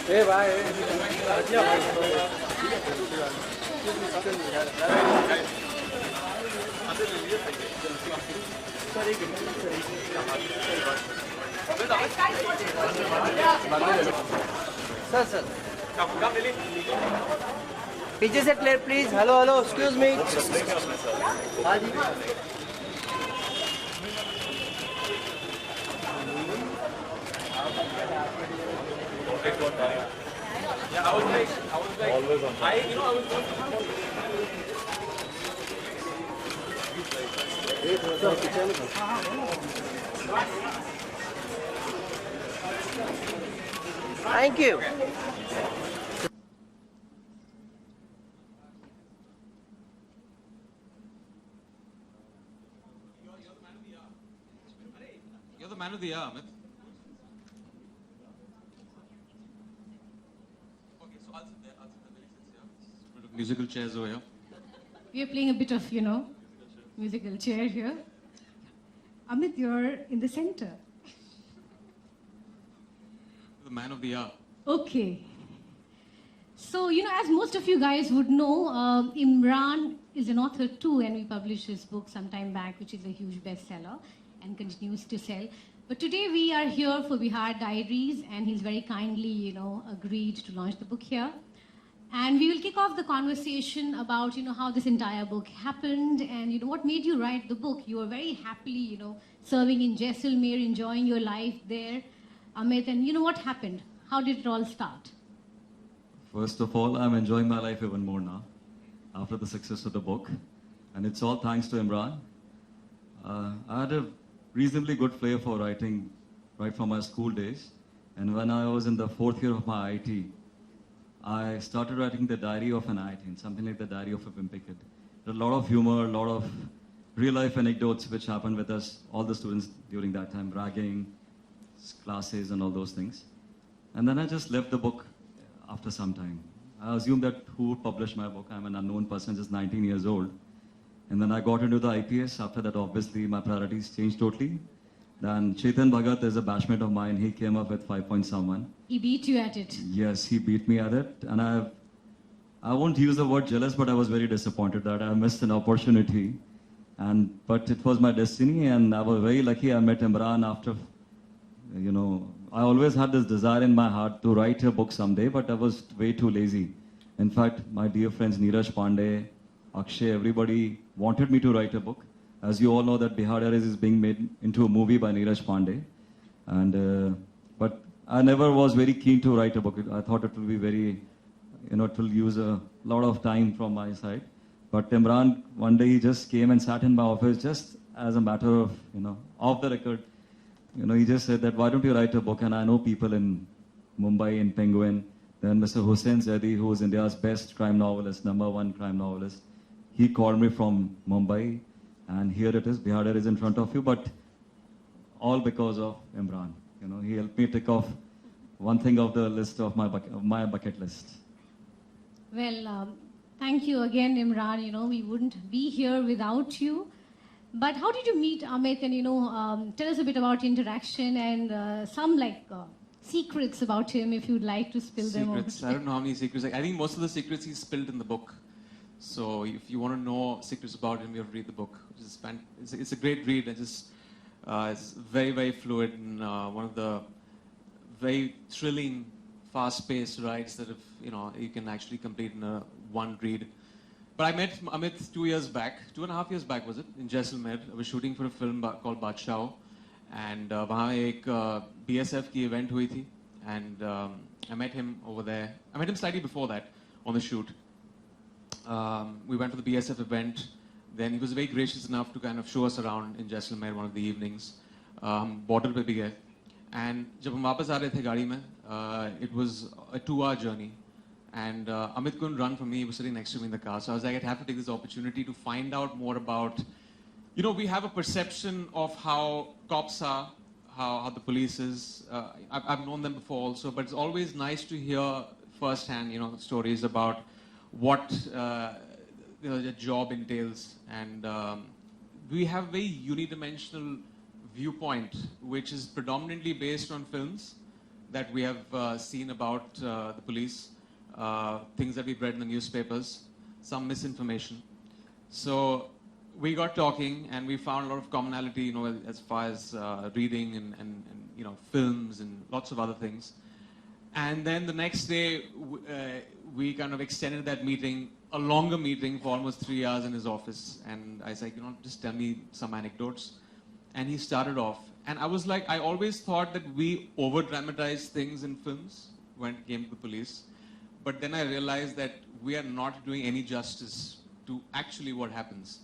Hey, bye. Sir, sir. पीछे से clear please. Hello hello, excuse me. हाँ जी. Yeah, I was like, always on. I was Thank you. You're the man of the hour, Amit. Okay, so I'll sit there. Very sincere. Musical chairs over here. We are playing a bit of, musical chair here. Amit, you're in the center. You're the man of the hour. Okay. So, as most of you guys would know, Imran is an author too, and we published his book some time back, which is a huge bestseller and continues to sell. But today we are here for Bihar Diaries, and he's very kindly, agreed to launch the book here. And we will kick off the conversation about, how this entire book happened and, what made you write the book. You were very happily, serving in Jaisalmer, enjoying your life there, Amit. And, what happened? How did it all start? First of all, I'm enjoying my life even more now after the success of the book. And it's all thanks to Imran. I had a reasonably good flair for writing right from my school days. And when I was in the 4th year of my IIT, I started writing the diary of an IITian, something like the diary of a Wimpy kid. There are a lot of humor, a lot of real-life anecdotes which happened with us, all the students during that time, ragging, classes and all those things. And then I just left the book after some time. I assumed that who would publish my book? I'm an unknown person, just 19 years old. And then I got into the IPS. After that, obviously, my priorities changed totally. Then Chetan Bhagat is a batchmate of mine. He came up with 5 point someone. He beat you at it. Yes, he beat me at it. And I won't use the word jealous, but I was very disappointed that I missed an opportunity. But it was my destiny, and I was very lucky. I met Imran after, I always had this desire in my heart to write a book someday, but I was way too lazy. In fact, my dear friends Neeraj Pandey, Akshay, everybody wanted me to write a book. As you all know that Bihar Diaries is being made into a movie by Neeraj Pandey. But I never was very keen to write a book. I thought it will be very, it will use a lot of time from my side. But Imran, one day he just came and sat in my office just as a matter of, off the record. He just said that, why don't you write a book? And I know people in Mumbai, in Penguin. Then Mr. Hussain Zaidi, who is India's best crime novelist, #1 crime novelist. He called me from Mumbai. And here it is, Bihar Diaries is in front of you, but all because of Imran. He helped me tick off one thing off the list of my bucket list. Well, thank you again, Imran. We wouldn't be here without you. But how did you meet Amit? And, tell us a bit about interaction and some secrets about him, if you'd like to spill them over. Secrets? I don't know how many secrets. I think most of the secrets he spilled in the book. So if you want to know secrets about him, you have to read the book. It's a great read. It's very, very fluid and one of the very thrilling, fast-paced rides that you can actually complete in one read. But I met Amit 2 years back, 2.5 years back was it, in Jaisalmer. I was shooting for a film called Badshah, and वहाँ एक BSF की event हुई थी, and I met him over there. I met him slightly before that on the shoot. We went to the BSF event. Then he was very gracious enough to kind of show us around in Jaisalmer one of the evenings. Border पे भी गए. And जब हम वापस आ रहे थे गाड़ी में, it was a 2-hour journey. And Amit couldn't run from me. He was sitting next to me in the car. So I was like, I'd have to take this opportunity to find out more about, you know, we have a perception of how cops are, how the police is. I've known them before also, but it's always nice to hear firsthand, you know, stories about what you know, the job entails. And we have a very unidimensional viewpoint, which is predominantly based on films that we have seen about the police, things that we've read in the newspapers, some misinformation. So we got talking, and we found a lot of commonality, you know, as far as reading and you know, films and lots of other things. And then the next day, we kind of extended that meeting, a longer meeting for almost 3 hours in his office. And I was like, you know, just tell me some anecdotes. And he started off. And I was like, I always thought that we over-dramatize things in films when it came to the police. But then I realized that we are not doing any justice to actually what happens.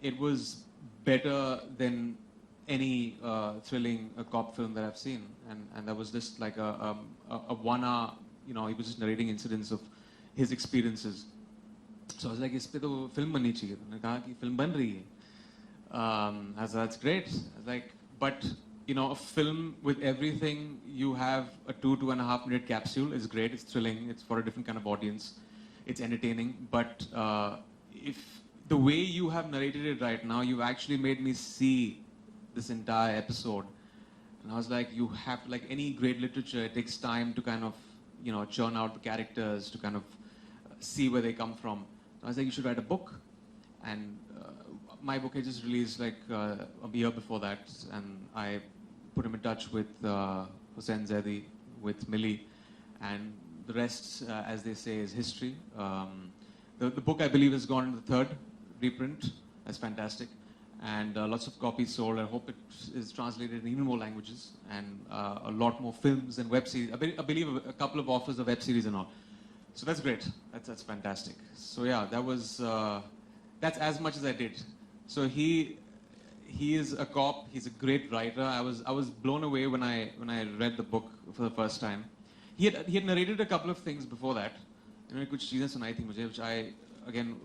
It was better than any thrilling cop film that I've seen. And that was just like a 1 hour, you know, he was just narrating incidents of his experiences. So I was like, इस पे तो film बननी चाहिए. मैंने कहा कि film बन रही है. I said, that's great. I was like, but you know, a film with everything, you have a 2.5 minute capsule is great. It's thrilling. It's for a different kind of audience. It's entertaining. But if the way you have narrated it right now, you've actually made me see this entire episode. And I was like, you have, like any great literature, it takes time to kind of, you know, churn out the characters, to kind of see where they come from. I was like, you should write a book. And my book I just released like a year before that, and I put him in touch with Hussain Zaidi, with Millie, and the rest, as they say, is history. The book, I believe, has gone into the 3rd reprint. That's fantastic. And lots of copies sold. I hope it is translated in even more languages, and a lot more films and web series. I believe a couple of offers of web series and all. So that's great. That's fantastic. So yeah, that was that's as much as I did. So he is a cop. He's a great writer. I was blown away when I read the book for the first time. He had narrated a couple of things before that. You know, कुछ चीजें सुनाई थी मुझे, which I again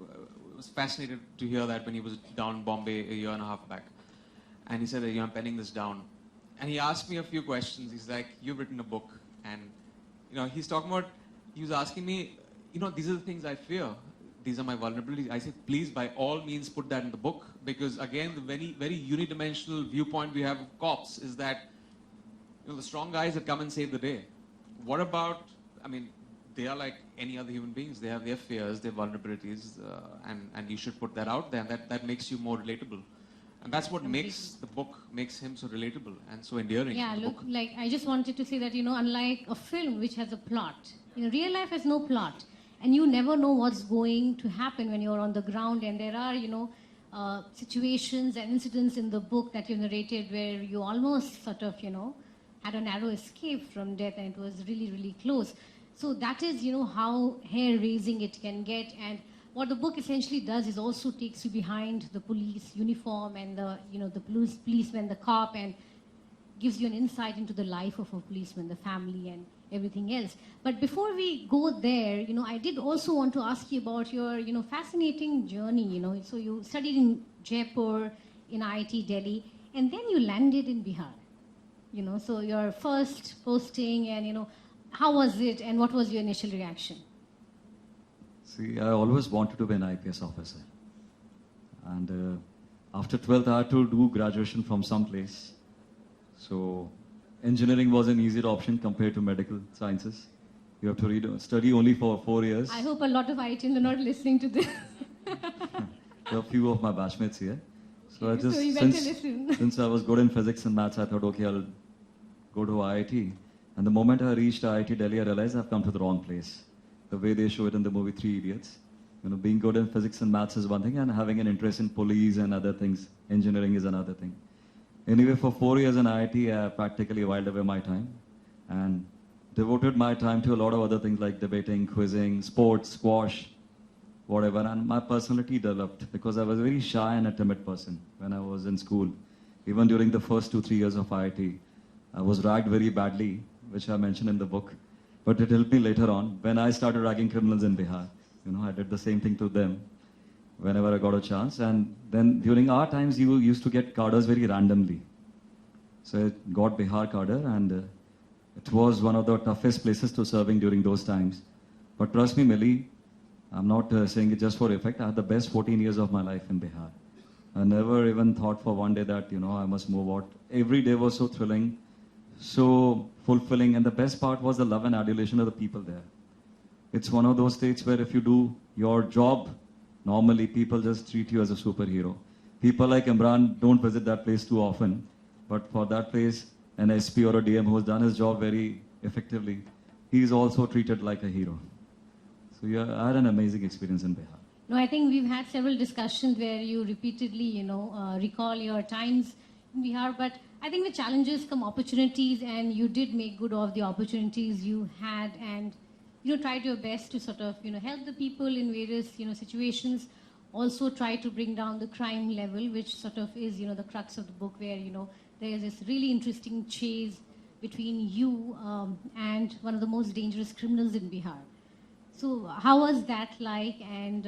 was fascinated to hear that when he was down in Bombay a 1.5 years back, and he said, you know, I'm penning this down, and he asked me a few questions. He's like, you've written a book, and you know, he's talking about. He was asking me, you know, these are the things I fear. These are my vulnerabilities. I said, please, by all means, put that in the book. Because again, the very, very unidimensional viewpoint we have of cops is that, you know, the strong guys that come and save the day. What about, I mean, they are like any other human beings. They have their fears, their vulnerabilities, and you should put that out there. And that makes you more relatable. And that's what makes the book, makes him so relatable and so endearing. Yeah, look, like, I just wanted to say that, you know, unlike a film which has a plot, you know, real life has no plot. And you never know what's going to happen when you're on the ground. And there are, you know, situations and incidents in the book that you narrated where you almost sort of, you know, had a narrow escape from death, and it was really, really close. So that is, you know, how hair-raising it can get. And what the book essentially does is also takes you behind the police uniform and the, you know, the policeman, the cop, and gives you an insight into the life of a policeman, the family, and everything else. But before we go there, you know, I did also want to ask you about your, you know, fascinating journey, you know. So you studied in Jaipur, in IIT Delhi, and then you landed in Bihar, you know. So your first posting, and, you know, how was it, and what was your initial reaction? See, I always wanted to be an IPS officer. And after 12th, I had to do graduation from some place. So engineering was an easier option compared to medical sciences. You have to study only for 4 years. I hope a lot of IITians are not listening to this. There are a few of my batchmates here. So I just, so you better listen. since I was good in physics and maths, I thought, okay, I'll go to IIT. And the moment I reached IIT Delhi, I realized I've come to the wrong place. The way they show it in the movie 3 Idiots. You know, being good in physics and maths is one thing, and having an interest in police and other things, engineering is another thing. Anyway, for 4 years in IIT, I practically whiled away my time and devoted my time to a lot of other things like debating, quizzing, sports, squash, whatever. And my personality developed because I was a very shy and a timid person when I was in school. Even during the first 2-3 years of IIT, I was ragged very badly, which I mentioned in the book. but it helped me later on when I started ragging criminals in Bihar. You know, I did the same thing to them whenever I got a chance. And then during our times, you used to get cadres very randomly. So I got Bihar cadre, and it was one of the toughest places to serving during those times. But trust me, Millie, I'm not saying it just for effect. I had the best 14 years of my life in Bihar. I never even thought for one day that, you know, I must move out. Every day was so thrilling, so fulfilling, and the best part was the love and adulation of the people there. It's one of those states where if you do your job, normally people just treat you as a superhero. People like Imran don't visit that place too often, but for that place, an SP or a DM who has done his job very effectively, he's also treated like a hero. So yeah, I had an amazing experience in Bihar. No, I think we've had several discussions where you repeatedly, recall your times in Bihar. But I think with challenges come opportunities, and you did make good of the opportunities you had, and tried your best to sort of help the people in various situations. Also, try to bring down the crime level, which sort of is the crux of the book, where there is this really interesting chase between you and one of the most dangerous criminals in Bihar. So how was that like, and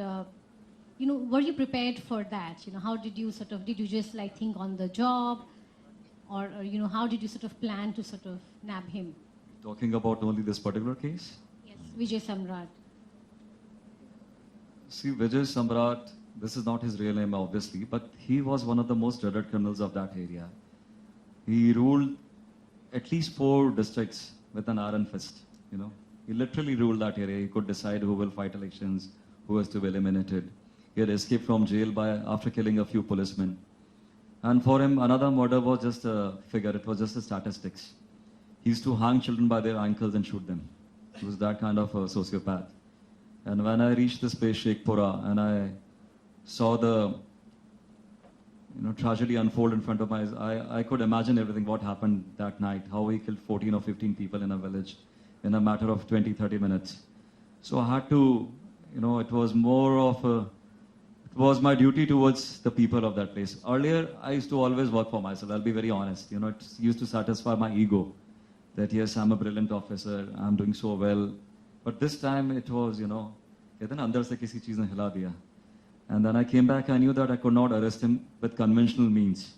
were you prepared for that? How did you did you just like think on the job, or how did you sort of plan to sort of nab him? Talking about only this particular case? Yes, Vijay Samrat. See, Vijay Samrat, this is not his real name obviously, but he was one of the most dreaded criminals of that area. He ruled at least 4 districts with an iron fist, He literally ruled that area. He could decide who will fight elections, who is to be eliminated. He had escaped from jail after killing a few policemen. And for him, another murder was just a figure. It was just a statistics. He used to hang children by their ankles and shoot them. He was that kind of a sociopath. And when I reached this place, Sheikhpura, and I saw the tragedy unfold in front of my eyes, I could imagine everything, what happened that night, how he killed 14 or 15 people in a village in a matter of 20, 30 minutes. So I had to, it was more of it was my duty towards the people of that place. Earlier, I used to always work for myself, I'll be very honest. It used to satisfy my ego that yes, I'm a brilliant officer, I'm doing so well. But this time it was, कहते हैं अंदर से किसी चीज ने हिला दिया. And then I came back, I knew that I could not arrest him with conventional means.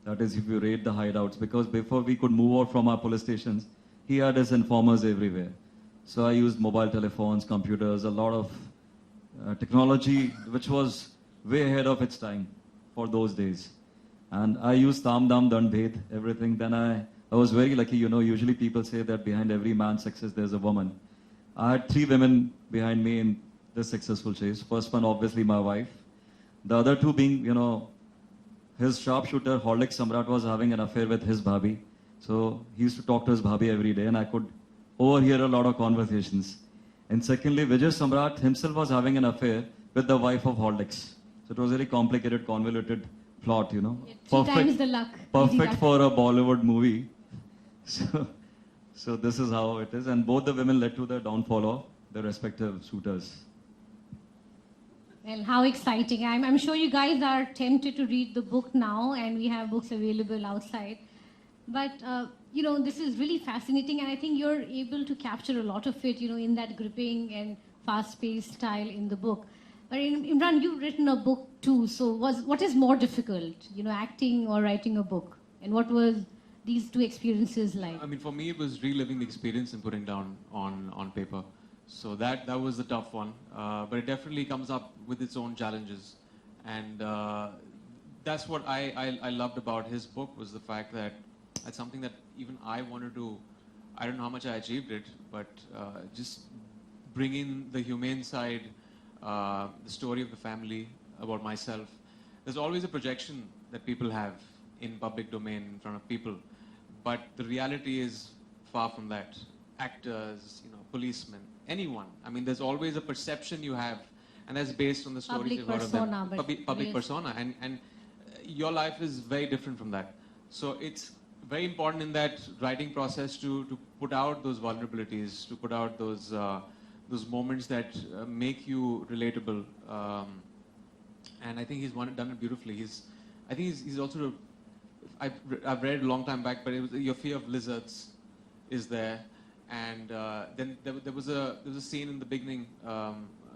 That is, if you raid the hideouts, because before we could move out from our police stations, he had his informers everywhere. So I used mobile telephones, computers, a lot of technology, which was way ahead of its time for those days. And I used Tam Dam Dand Bhed, everything. Then I was very lucky, usually people say that behind every man's success, there's a woman. I had 3 women behind me in this successful chase. First one, obviously, my wife. The other 2 being, his sharpshooter, Horlicks Samrat, was having an affair with his bhabhi. So he used to talk to his bhabhi every day, and I could overhear a lot of conversations. And secondly, Vijay Samrat himself was having an affair with the wife of Horlicks. So it was a very complicated, convoluted plot, Yeah, 3 times the luck. Perfect for a Bollywood movie. So this is how it is. And both the women led to the downfall of their respective suitors. Well, how exciting. I'm sure you guys are tempted to read the book now, and we have books available outside. But, this is really fascinating, and I think you're able to capture a lot of it, in that gripping and fast-paced style in the book. But Imran, you've written a book too, so what is more difficult, acting or writing a book? And what was these 2 experiences like? I mean, for me, it was reliving the experience and putting down on paper. So that was the tough one. But it definitely comes up with its own challenges. And that's what I loved about his book, was the fact that it's something that even I wanted to, I don't know how much I achieved it, but just bring in the humane side, the story of the family, about myself. There's always a projection that people have in public domain in front of people, but the reality is far from that. Actors, policemen, anyone. I mean, there's always a perception you have, and that's based on the stories you've heard of them. Public persona, and your life is very different from that. So it's very important in that writing process to put out those vulnerabilities, to put out those moments that make you relatable. And I think he's done it beautifully. He's also, I've read a long time back, but your fear of lizards is there. And then there was a scene in the beginning, a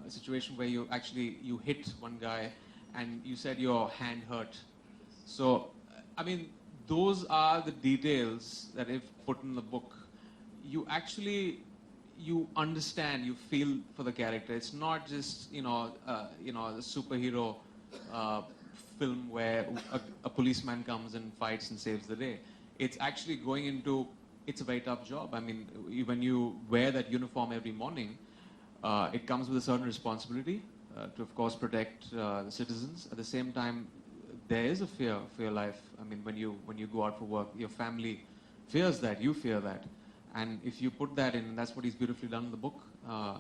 situation where you hit one guy, and you said your hand hurt. So, I mean, those are the details that if put in the book, you understand, you feel for the character. It's not just the superhero film where a policeman comes and fights and saves the day. It's actually going into, it's a very tough job. I mean, when you wear that uniform every morning, it comes with a certain responsibility to, of course, protect the citizens. At the same time, there is a fear for your life. I mean, when you go out for work, your family fears that, you fear that. And if you put that in, that's what he's beautifully done in the book.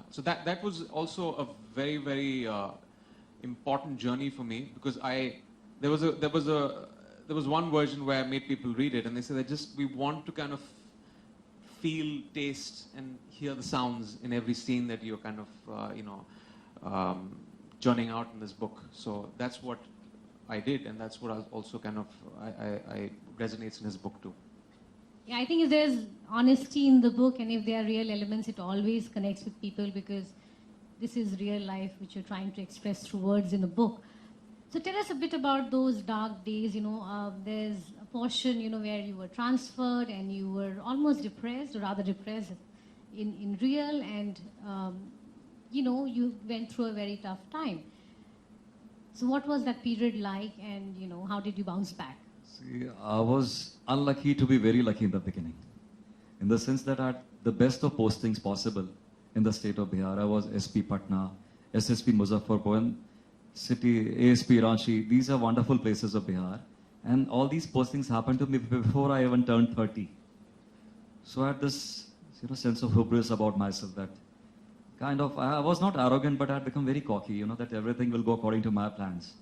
So that was also a very, very important journey for me, because there was one version where I made people read it, and they said that we want to kind of feel, taste, and hear the sounds in every scene that you're kind of churning out in this book. So that's what I did, and that's what I also kind of I resonates in his book too. Yeah, I think if there's honesty in the book and if there are real elements, it always connects with people, because this is real life which you're trying to express through words in a book. So tell us a bit about those dark days. There's a portion, where you were transferred and you were almost depressed, or rather depressed in real, and, you went through a very tough time. So what was that period like, and, how did you bounce back? See, I was unlucky to be very lucky in the beginning, in the sense that I had the best of postings possible in the state of Bihar. I was SP Patna, SSP Muzaffarpur, city ASP Ranchi. These are wonderful places of Bihar, and all these postings happened to me before I even turned 30. So I had this sense of hubris about myself, that I was not arrogant, but I had become very cocky, that everything will go according to my plans.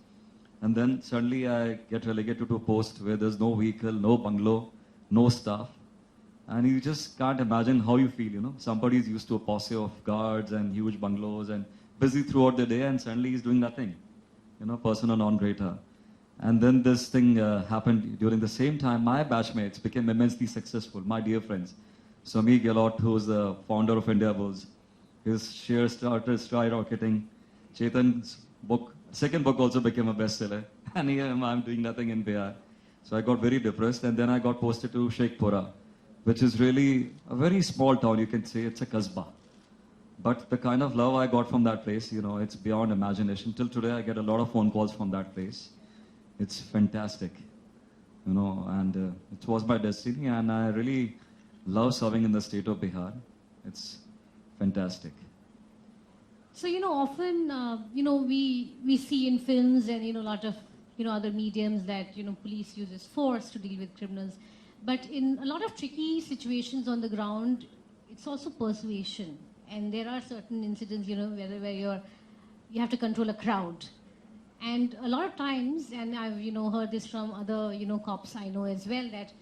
And then suddenly I get relegated to a post where there's no vehicle, no bungalow, no staff. And you just can't imagine how you feel, Somebody's used to a posse of guards and huge bungalows and busy throughout the day, and suddenly he's doing nothing, persona non grata. And then this thing happened during the same time. My batchmates became immensely successful, my dear friends. Samir Gehlot, who's the founder of India Bulls, his shares started skyrocketing. Chetan's second book also became a bestseller. And here I'm doing nothing in Bihar. So I got very depressed, and then I got posted to Sheikhpura, which is really a very small town, you can say. It's a kasbah. But the kind of love I got from that place, it's beyond imagination. Till today, I get a lot of phone calls from that place. It's fantastic, and it was my destiny, and I really love serving in the state of Bihar. It's fantastic. So, often, we see in films and, a lot of, other mediums that, police uses force to deal with criminals. But in a lot of tricky situations on the ground, it's also persuasion. And there are certain incidents, where you have to control a crowd. And a lot of times, and I've, heard this from other, cops I know as well, that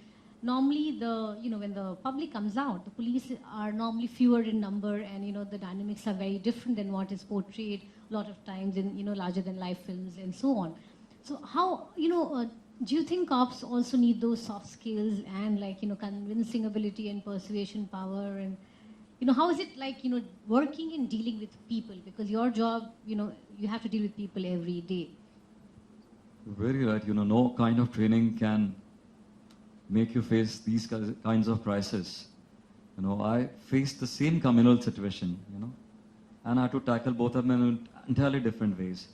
normally when the public comes out, the police are normally fewer in number, and, the dynamics are very different than what is portrayed a lot of times in, larger than life films and so on. So how, do you think cops also need those soft skills and convincing ability and persuasion power, and how is it like, working and dealing with people? Because your job, you have to deal with people every day. Very right. No kind of training can make you face these kinds of crises. I faced the same communal situation, and I had to tackle both of them in entirely different ways.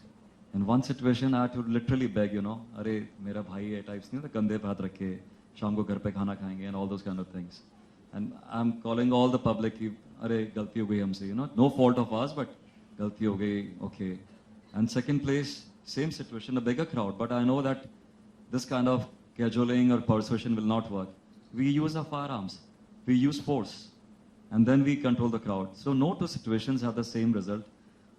In one situation, I had to literally beg, "Arey, mera bhai hai," types, the kandhe pe haath rakhe, sham ko ghar pe khana khayenge, and all those kind of things. And I'm calling all the public, "Arey, galti ho gayi humse," no fault of ours, but galti ho gayi, okay. And second place, same situation, a bigger crowd, but I know that this kind of cajoling or persuasion will not work. We use our firearms, we use force, and then we control the crowd. So no two situations have the same result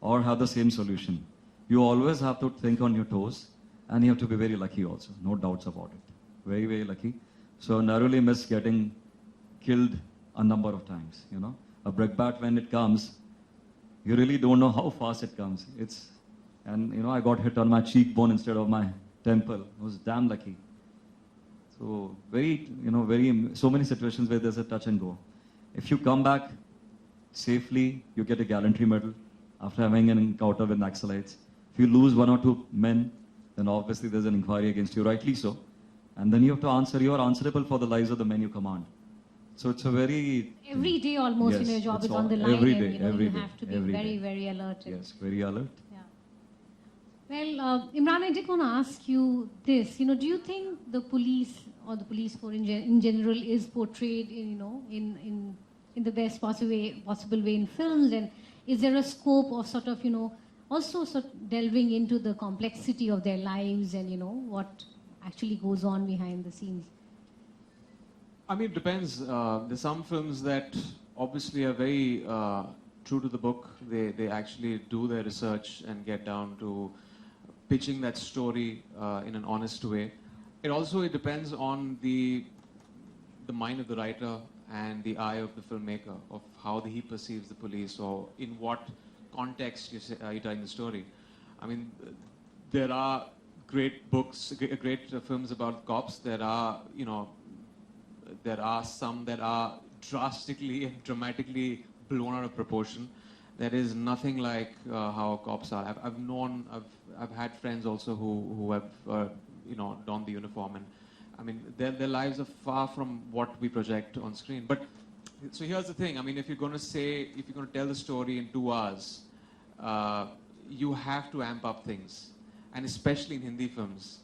or have the same solution. You always have to think on your toes, and you have to be very lucky also, no doubts about it. Very, very lucky. So narrowly missed getting killed a number of times, A brickbat, when it comes, you really don't know how fast it comes. I got hit on my cheekbone instead of my temple. I was damn lucky. So so many situations where there's a touch and go. if you come back safely, you get a gallantry medal after having an encounter with Naxalites. If you lose 1 or 2 men, then obviously there's an inquiry against you, rightly so. And then you have to answer, you are answerable for the lives of the men you command. So it's a very... Every day almost, Yes, your job it's is on all- the line, every and day, every you day, have to be every very, day. very alert. Yes, very alert. Yeah. Well, Imran, I did want to ask you this. Do you think the police or the police force in general is portrayed in the best possible way in films? And is there a scope of sort of, also sort of delving into the complexity of their lives and, what actually goes on behind the scenes? I mean, it depends. There's some films that obviously are very true to the book. They actually do their research and get down to pitching that story in an honest way. It depends on the mind of the writer and the eye of the filmmaker, of how he perceives the police or in what context you're telling the story. I mean, there are great books, great films about cops. There are some that are drastically and dramatically blown out of proportion. There is nothing like how cops are. I've had friends also who have donned the uniform, and I mean their lives are far from what we project on screen. But so here's the thing. I mean, if you're going to tell the story in 2 hours, you have to amp up things, and especially in Hindi films.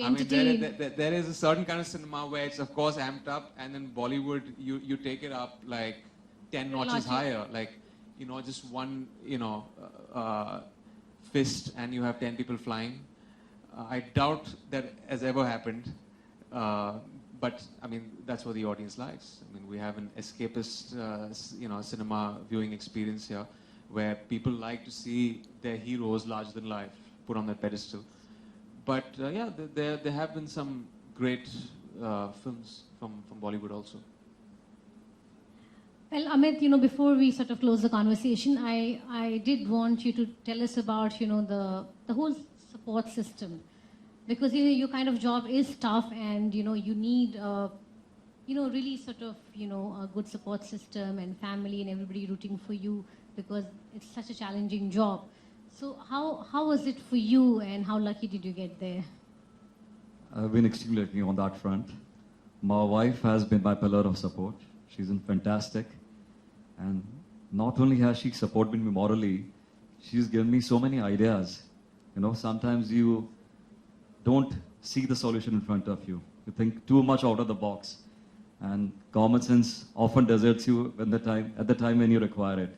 I mean, there is a certain kind of cinema where it's of course amped up, and then Bollywood, you take it up like 10 notches higher, like just one fist and you have 10 people flying. I doubt that has ever happened, but I mean that's what the audience likes. I mean, we have an escapist cinema viewing experience here, where people like to see their heroes larger than life put on that pedestal. But yeah, there have been some great films from Bollywood also. Well, Amit, before we sort of close the conversation, I did want you to tell us about, the whole support system. Because, your kind of job is tough and, you need, really sort of, a good support system and family and everybody rooting for you because it's such a challenging job. So how was it for you and how lucky did you get there? I've been extremely lucky on that front. My wife has been my pillar of support. She's been fantastic. And not only has she supported me morally, she's given me so many ideas. Sometimes you don't see the solution in front of you. You think too much out of the box. And common sense often deserts you at the time when you require it.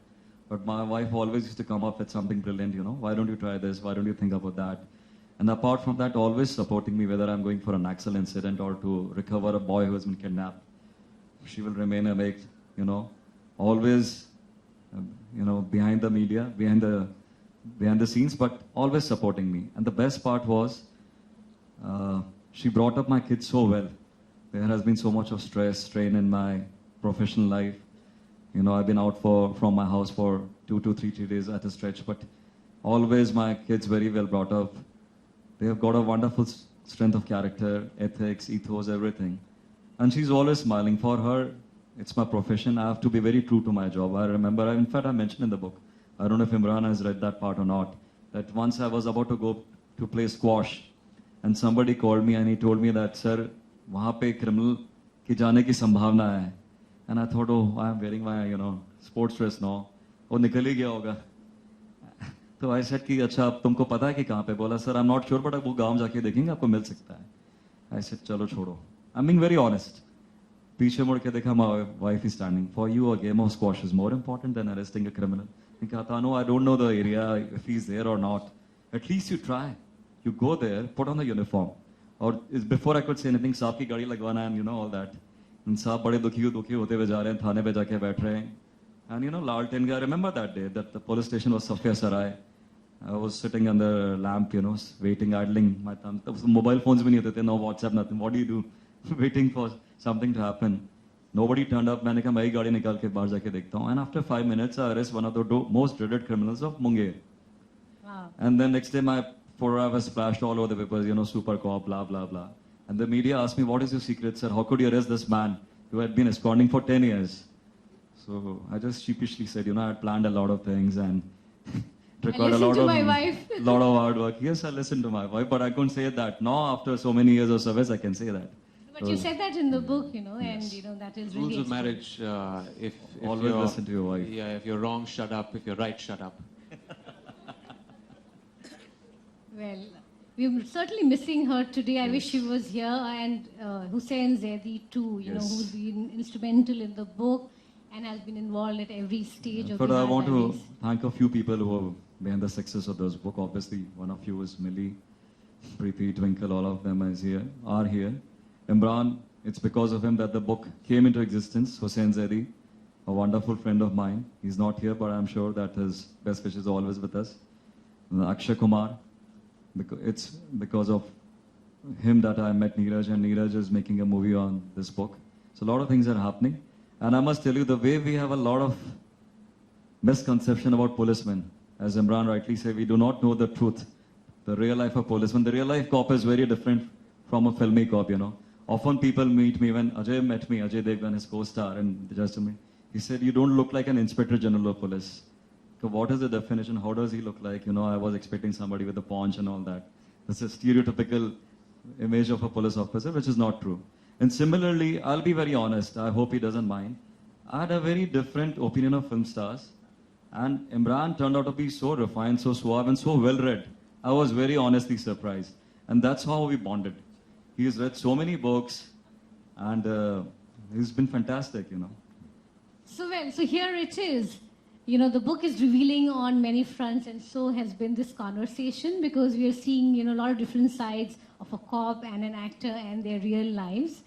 But my wife always used to come up with something brilliant, why don't you try this? Why don't you think about that? And apart from that, always supporting me, whether I'm going for an Naxal incident or to recover a boy who has been kidnapped. She will remain awake, always, behind the media, behind the scenes, but always supporting me. And the best part was, she brought up my kids so well. There has been so much of stress, strain in my professional life. I've been out from my house for 2 to 3 days at a stretch, but always my kids very well brought up. They have got a wonderful strength of character, ethics, ethos, everything. And she's always smiling. For her, it's my profession. I have to be very true to my job. I remember, in fact, I mentioned in the book, I don't know if Imran has read that part or not, that once I was about to go to play squash, and somebody called me and he told me that, sir, wahan pe criminal ki jaane ki sambhavna hai. And I thought, oh, I am wearing my, sports dress now. Oh, nikal hi gaya hoga. So I said, कि अच्छा अब तुमको पता है कि कहाँ पे? बोला, sir, I'm not sure, but वो गांव जाके देखेंगे, आपको मिल सकता है. I said, चलो छोड़ो. I'm being very honest. पीछे मुड़ के देखा, my wife is standing. For you, a game of squash is more important than arresting a criminal. I कहता, no, I don't know the area, if he's there or not. At least you try. You go there, put on the uniform. Or before I could say anything, साहब की गाड़ी लगवाना and all that. And साहब बड़े दुखी होते हुए जा रहे हैं, थाने पे जाके बैठ रहे हैं. And Lalten, I remember that day that the police station was Safia Sarai. I was sitting under a lamp, waiting, idling my thumb. Mobile phones bhi nahi hote the, no WhatsApp, nothing. What do you do? Waiting for something to happen. Nobody turned up. मैंने कहा मैं ही गाड़ी निकाल के बाहर जाके देखता हूँ. And after 5 minutes, I arrest one of the most dreaded criminals of Munger. Wow. And then next day, my photograph was splashed all over the papers, super cop, blah, blah, blah. And the media asked me, what is your secret, sir? How could you arrest this man who had been absconding for 10 years? So I just sheepishly said, I had planned a lot of things and it I required a listened lot to of my wife. lot of hard work. Yes, I listened to my wife, but I couldn't say that. Now, after so many years of service, I can say that. But you said that in the book, and Yes. that is Rules really of marriage, if Always you're, listen to your wife. Yeah, if you're wrong, shut up. If you're right, shut up. Well, we're certainly missing her today. I wish she was here, and Hussein Zaidi too, Yes. who's been instrumental in the book and has been involved at every stage of But the I want to diaries. thank a few people who are behind the success of this book. Obviously, one of you is Millie, Preeti, Twinkle, all of them are here. Imran, it's because of him that the book came into existence. Hussein Zaidi, a wonderful friend of mine. He's not here, but I'm sure that his best wishes are always with us. Akshay Kumar, it's because of him that I met Neeraj, and Neeraj is making a movie on this book. So a lot of things are happening. And I must tell you, the way we have a lot of misconception about policemen, as Imran rightly said, we do not know the truth, the real life of policemen. The real life cop is very different from a filmy cop, Often people meet me, when Ajay met me, Ajay Devgan, his co-star, and just to me, he said, you don't look like an Inspector General of Police. So what is the definition? How does he look like? I was expecting somebody with a paunch and all that. That's a stereotypical image of a police officer, which is not true. And similarly, I'll be very honest, I hope he doesn't mind. I had a very different opinion of film stars. And Imran turned out to be so refined, so suave, and so well-read. I was very honestly surprised. And that's how we bonded. He has read so many books, and he's been fantastic, So here it is. The book is revealing on many fronts, and so has been this conversation, because we are seeing, a lot of different sides of a cop and an actor and their real lives.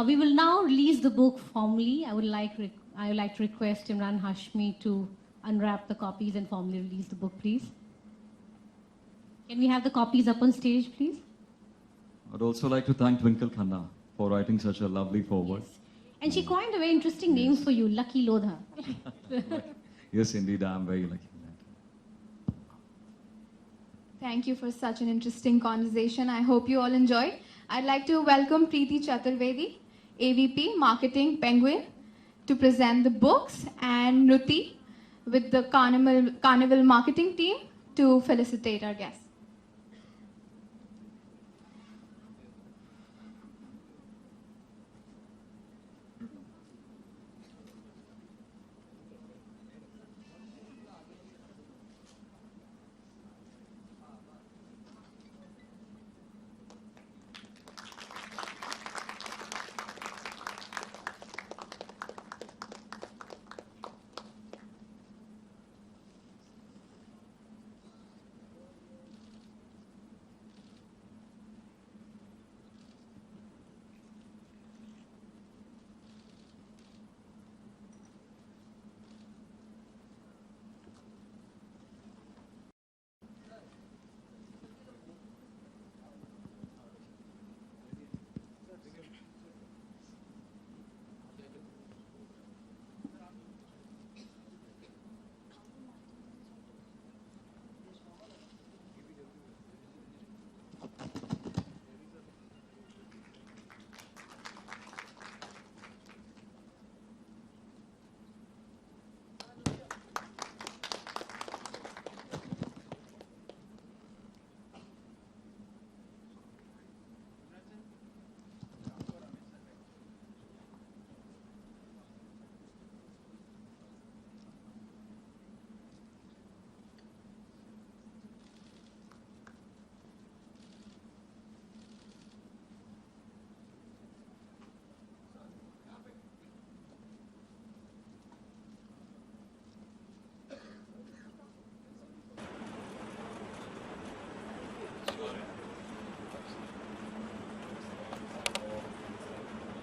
We will now release the book formally. I would like to request Imran Hashmi to unwrap the copies and formally release the book, please. Can we have the copies up on stage, please? I'd also like to thank Twinkle Khanna for writing such a lovely foreword. And she coined a very interesting name for you, Lucky Lodha. Yes, indeed, I'm very lucky. Thank you for such an interesting conversation. I hope you all enjoyed. I'd like to welcome Preeti Chaturvedi, AVP Marketing Penguin, to present the books, and Nuti with the Carnival marketing team to felicitate our guests.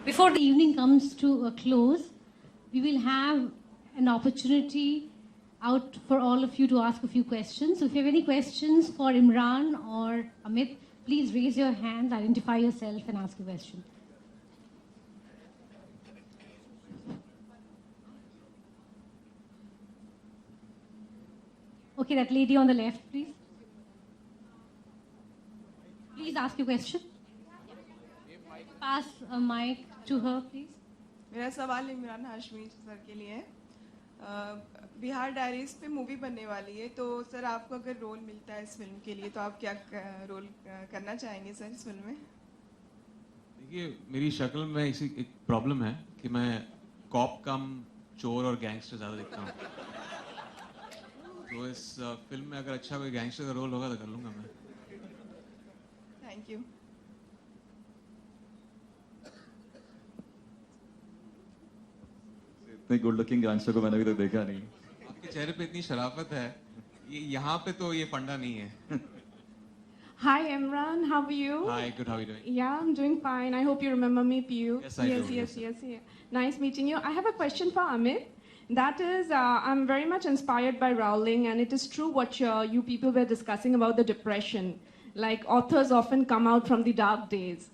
Before the evening comes to a close, we will have an opportunity out for all of you to ask a few questions. So if you have any questions for Imran or Amit, please raise your hands, identify yourself, and ask a question. Okay, that lady on the left, please. Please ask your question. Pass a mic to her, please. मेरा सवाल Imran Hashmi sir के लिए है। Bihar diaries पे movie बनने वाली है, तो सर आपको अगर रोल मिलता है इस फिल्म के लिए तो आप क्या रोल करना चाहेंगे सर इस फिल्म में? देखिए, मेरी शक्ल में इसी एक प्रॉब्लम है कि मैं कॉप कम चोर और गैंगस्टर ज़्यादा दिखता हूँ। तो इस फिल्म में अगर अच्छा कोई गैंगस्टर का रोल होगा तो कर लूँगा मैं। Thank you. इतने गुड लुकिंग गैंगस्टर को मैंने अभी तक देखा नहीं। आपके चेहरे पे इतनी शराफत है, ये यहाँ पे तो ये फंडा नहीं है। Hi Imran, how are you? Hi, good. How are you doing? Yeah, I'm doing fine. I hope you remember me, Piyu. Yes, I do. Yes. Nice meeting you. I have a question for Amit. That is, I'm very much inspired by Rowling, and it is true what you people were discussing about the depression. Like authors often come out from the dark days.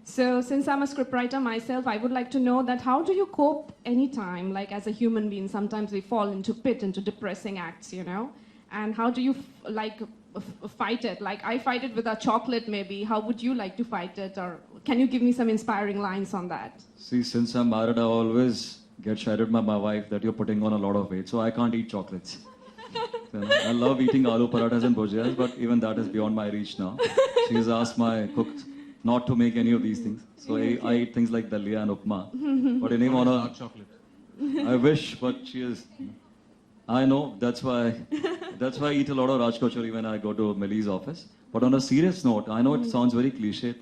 So, since I'm a scriptwriter myself, I would like to know that how do you cope anytime, like as a human being? Sometimes we fall into depressing acts, you know, and how do you fight it? Like I fight it with a chocolate, maybe. How would you like to fight it, or can you give me some inspiring lines on that? See, since I'm married, I always get shadowed by my wife that you're putting on a lot of weight, so I can't eat chocolates. I love eating aloo parathas and bhujiyas, but even that is beyond my reach now. She's asked my cook not to make any of these things, so I eat things like dalia and upma. But in name honor, Dark chocolate. I wish, but she is. I know, that's why I eat a lot of Raj Kachori when I go to Millie's office. But on a serious note, I know it sounds very cliched,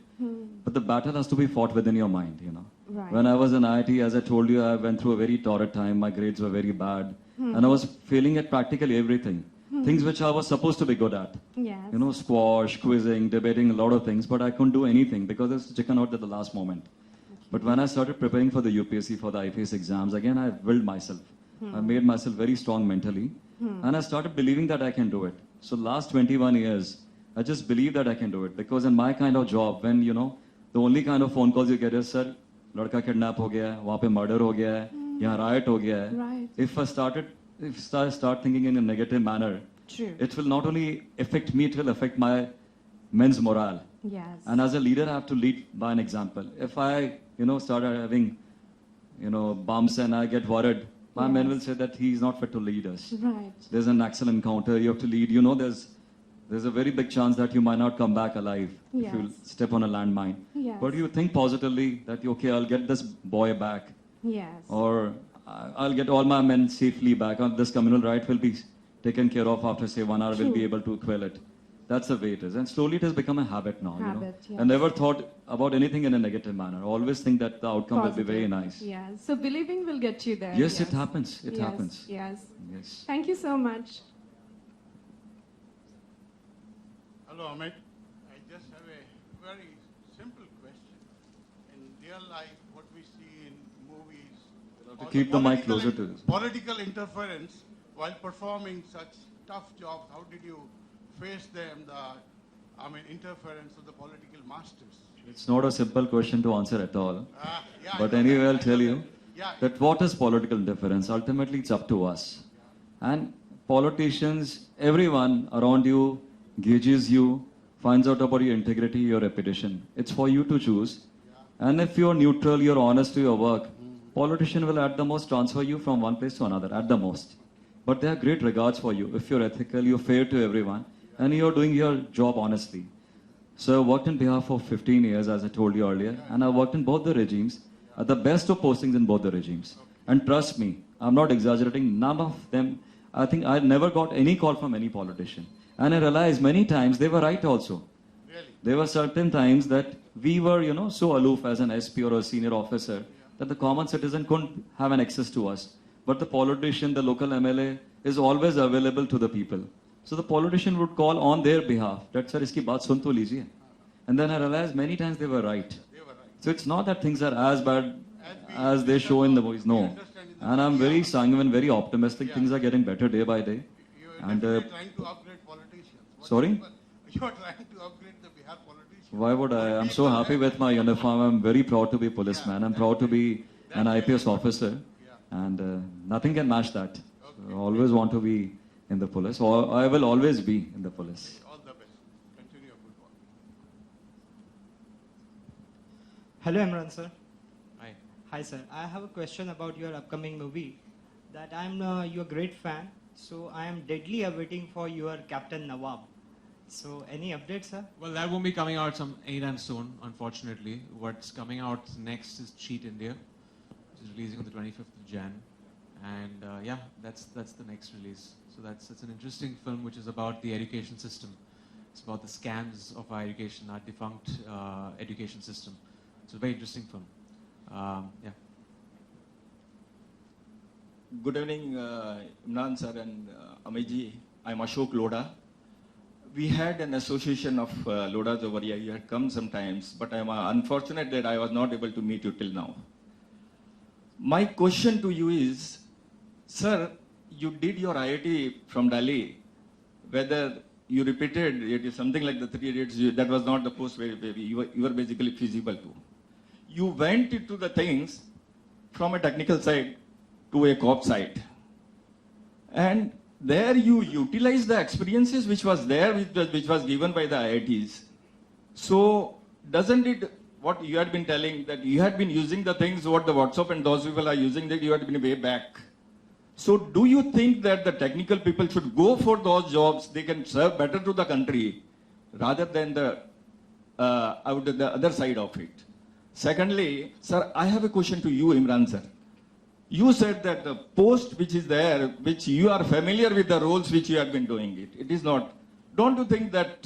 but the battle has to be fought within your mind, you know. Right. When I was in IIT, as I told you, I went through a very torrid time. My grades were very bad. And I was failing at practically everything. Things which I was supposed to be good at. Yes. You know, squash, quizzing, debating, a lot of things. But I couldn't do anything because I was chicken out at the last moment. But when I started preparing for the UPSC, for the IPS exams, again, I willed myself. I made myself very strong mentally. And I started believing that I can do it. So last 21 years, I just believe that I can do it. Because in my kind of job, when, you know, the only kind of phone calls you get is, sir, ladka kidnap ho gaya hai, wahan pe murder ho gaya hai, yahan riot ho gaya hai. Right. If I start thinking in a negative manner, True. it will not only affect me, it will affect my men's morale. Yes. And as a leader, I have to lead by an example. If I, you know, start having, you know, bumps and I get worried, my men will say that he's not fit to lead us. Right. There's an actual encounter, you have to lead. You know, there's a very big chance that you might not come back alive if you Yes. step on a landmine. Yes. But you think positively that, okay, I'll get this boy back, Yes. or I'll get all my men safely back, or this communal riot will be taken care of after, say, 1 hour, we'll be able to quell it. That's the way it is. And slowly it has become a habit now. Habit, you know? yes. I never thought about anything in a negative manner. I always think that the outcome will be very nice. Yes. So believing will get you there. Yes, it happens. It Yes, happens. Yes. Yes. Thank you so much. Hello, Amit. I just have a very simple question. In real life, what we see in movies, have to or keep the mic political closer to this. Political interference while performing such tough jobs, how did you face them, interference of the political masters? It's not a simple question to answer at all. Yeah, But I know anyway, that, I'll I tell know you that. that what is political interference? Ultimately, it's up to us. And politicians, everyone around you gauges you, finds out about your integrity, your reputation. It's for you to choose. And if you're neutral, you're honest to your work, politician will at the most transfer you from one place to another, at the most. But they have great regards for you. If you're ethical, you're fair to everyone, and you're doing your job honestly. So I worked in behalf of 15 years, as I told you earlier, and I worked in both the regimes, at the best of postings in both the regimes. And trust me, I'm not exaggerating, none of them, I think I never got any call from any politician. And I realized many times they were right also. Really? There were certain times that we were, you know, so aloof as an SP or a senior officer that the common citizen couldn't have an access to us. But the politician, the local MLA, is always available to the people. So the politician would call on their behalf. That, sir, iski baat sun to lijiye. And then I realized many times they were right. So it's not that things are as bad as they show in the movies. No. And I'm very sanguine, very optimistic. Things are getting better day by day. You're And definitely trying to upgrade politicians. sorry? You're trying to upgrade the Bihar politicians. Why would I? I'm so happy with my uniform. I'm very proud to be policeman. I'm proud to be an IPS officer. And nothing can match that. So I always want to be in the police. Or I will always be in the police. All the best. Continue your good work. Hello, Imran sir. Hi. Hi sir, I have a question about your upcoming movie. That I'm your great fan, so I am deadly awaiting for your Captain Nawab. So any updates, sir? Well, that won't be coming out anytime soon, unfortunately. What's coming out next is Cheat India, which is releasing on the 25th of Jan. And yeah, that's the next release. So that's an interesting film which is about the education system. It's about the scams of our education, our defunct education system. It's a very interesting film. Yeah. Good evening, Imran sir and Amiji. I'm Ashok Loda. We had an association of Lodas over here. You had come sometimes, but I'm unfortunate that I was not able to meet you till now. My question to you is, sir, you did your IIT from Delhi. Whether you repeated, it is something like the 3 idiots, that was not the post where you were basically feasible to. You went into the things from a technical side to a cop side. And there you utilize the experiences which was there, which was given by the IITs. So doesn't it, what you had been telling, that you had been using the things what the WhatsApp and those people are using, that you had been way back. So do you think that the technical people should go for those jobs, they can serve better to the country rather than the other side of it? Secondly, sir, I have a question to you, Imran sir. You said that the post which is there, which you are familiar with the roles which you have been doing it. It is not. Don't you think that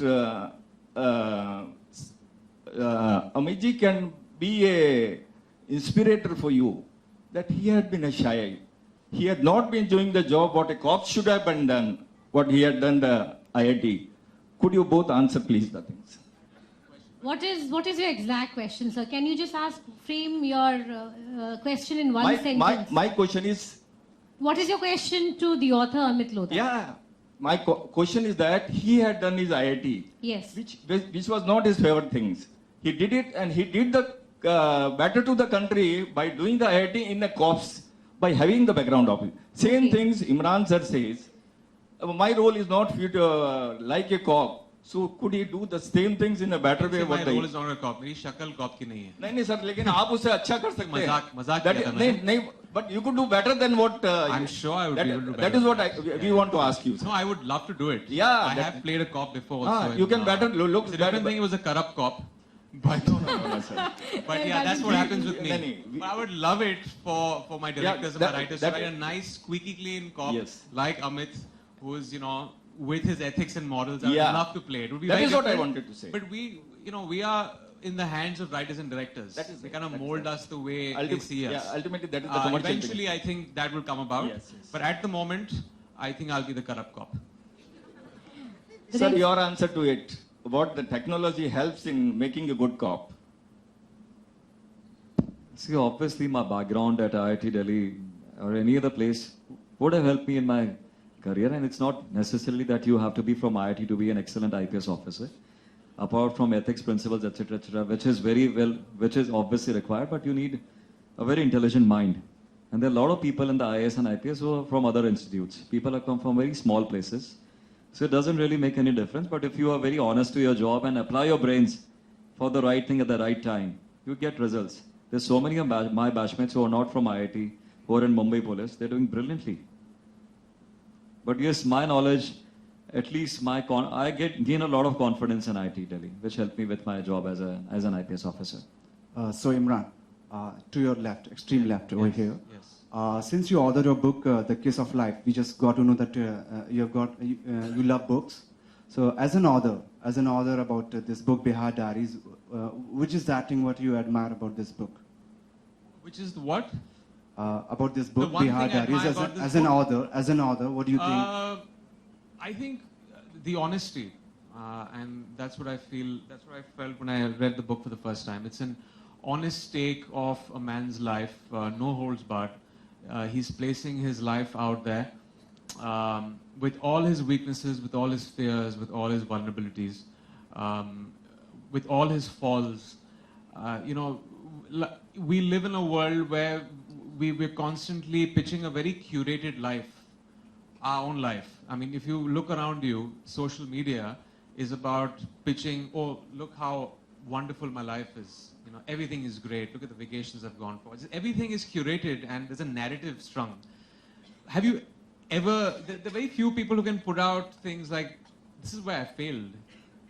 Amiji can be a inspirator for you? That he had been a shy. He had not been doing the job what a cop should have been done, what he had done the IIT. Could you both answer please the things? What is your exact question, sir? Can you just frame your question in one sentence? My question is... What is your question to the author, Amit Lodha? Yeah, my question is that he had done his IIT. Yes. Which was not his favorite things. He did it and he did the better to the country by doing the IIT in the cops, by having the background of it. Same things Imran sir says. My role is not for you to like a cop. So could he do the same things in a better way? My role is not a cop. मेरी शक्ल cop की नहीं है. नहीं sir, लेकिन आप उससे अच्छा कर सकते हैं. मजाक किया था मैंने. नहीं, but you could do better than what. I'm sure I would be able to do better. That is what we want to ask you. Sir. No, I would love to do it. Yeah, I have played a cop before. So you can better look. It's a different thing. It was a corrupt cop. But no, sir. But yeah, that's what happens with me. But I would love it for my directors and my writers to write a nice, squeaky clean cop like Amit, who is, with his ethics and morals. I would love to play it. It would be that is different, what I wanted to say. But we are in the hands of writers and directors. They kind of mold us the way they see us. Yeah, ultimately that is the commercial eventually, thing. I think that will come about. Yes. But at the moment, I think I'll be the corrupt cop. Sir, your answer to it. What the technology helps in making a good cop? See, obviously my background at IIT Delhi or any other place would have helped me in my career, and it's not necessarily that you have to be from IIT to be an excellent IPS officer. Apart from ethics principles, etc., which is obviously required, but you need a very intelligent mind. And there are a lot of people in the IAS and IPS who are from other institutes. People have come from very small places. So it doesn't really make any difference, but if you are very honest to your job and apply your brains for the right thing at the right time, you get results. There's so many of my batchmates who are not from IIT, who are in Mumbai Police, they're doing brilliantly. But yes, my knowledge, at least I gain a lot of confidence in IIT Delhi, which helped me with my job as an IPS officer. So Imran, to your left, extreme left over here. Yes. Since you authored your book, The Kiss of Life, we just got to know that you love books. So as an author about this book, Bihar Diaries, which is that thing what you admire about this book? Which is what? About this book, one Bihar thing I Diaries, admire about this as an author, what do you think? I think the honesty, and that's what I feel. That's what I felt when I read the book for the first time. It's an honest take of a man's life, no holds barred. He's placing his life out there with all his weaknesses, with all his fears, with all his vulnerabilities, with all his falls. We live in a world where we're constantly pitching a very curated life, our own life. I mean, if you look around you, social media is about pitching, oh, look how wonderful my life is. You know, everything is great. Look at the vacations I've gone for. Everything is curated and there's a narrative strung. Have you ever, the very few people who can put out things like, this is where I failed.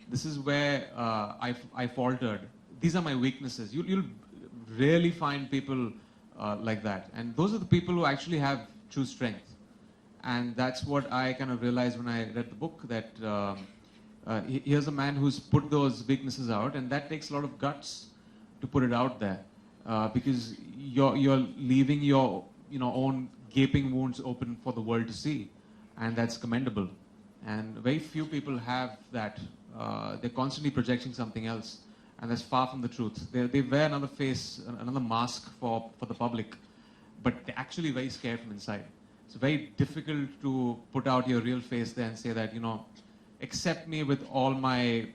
This is where I faltered. These are my weaknesses. You'll rarely find people like that. And those are the people who actually have true strength. And that's what I kind of realized when I read the book, that here's a man who's put those weaknesses out, and that takes a lot of guts to put it out there, because you're leaving your own gaping wounds open for the world to see, and that's commendable. And very few people have that. They're constantly projecting something else, and that's far from the truth. They wear another face, another mask for the public, but they're actually very scared from inside. It's very difficult to put out your real face there and say that, accept me with all my,